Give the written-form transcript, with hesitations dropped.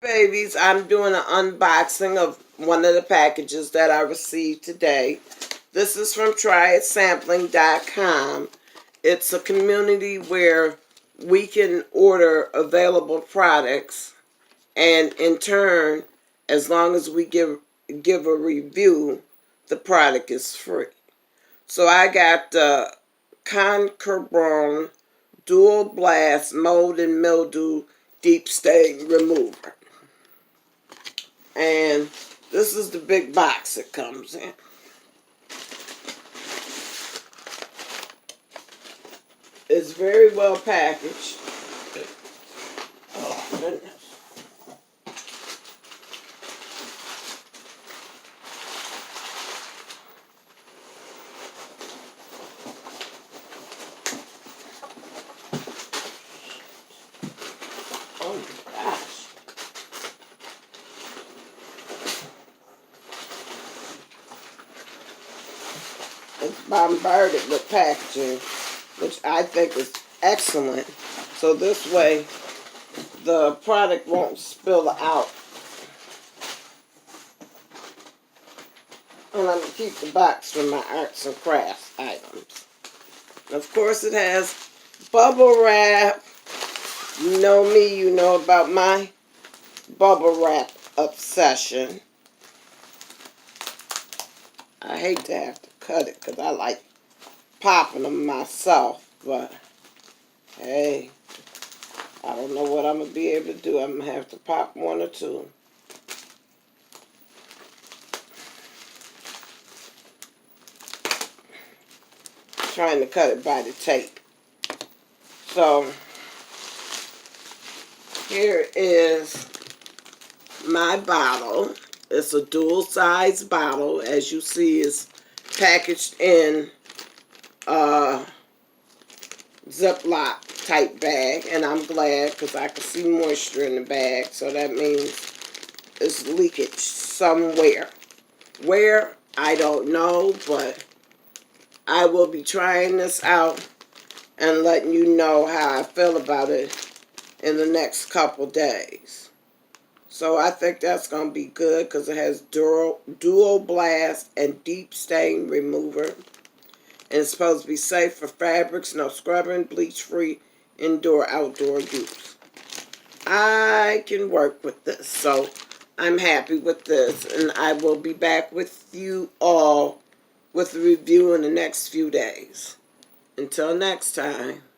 Babies, I'm doing an unboxing of one of the packages that I received today. This is from TryitSampling.com. It's a community where we can order available products, and in turn, as long as we give a review, the product is free. So I got the Concrobium Dual Blast Mold and Mildew Deep Stain Remover. And this is the big box it comes in. It's very well packaged. Oh, goodness. Oh my gosh. It's bombarded with packaging, which I think is excellent. So this way, the product won't spill out. And I'm going to keep the box for my arts and crafts items. And of course, it has bubble wrap. You know me, you know about my bubble wrap obsession. I hate to have to cut it because I like popping them myself, but hey, I don't know what I'm going to be able to do. I'm going to have to pop one or two. Trying to cut it by the tape. So, here is my bottle. It's a dual size bottle. As you see, it's packaged in a Ziploc type bag, and I'm glad because I can see moisture in the bag, so that means it's leakage somewhere. Where, I don't know, but I will be trying this out and letting you know how I feel about it in the next couple days. So I think that's going to be good because it has dual blast and deep stain remover. And it's supposed to be safe for fabrics, no scrubbing, bleach-free, indoor, outdoor use. I can work with this, so I'm happy with this. And I will be back with you all with a review in the next few days. Until next time.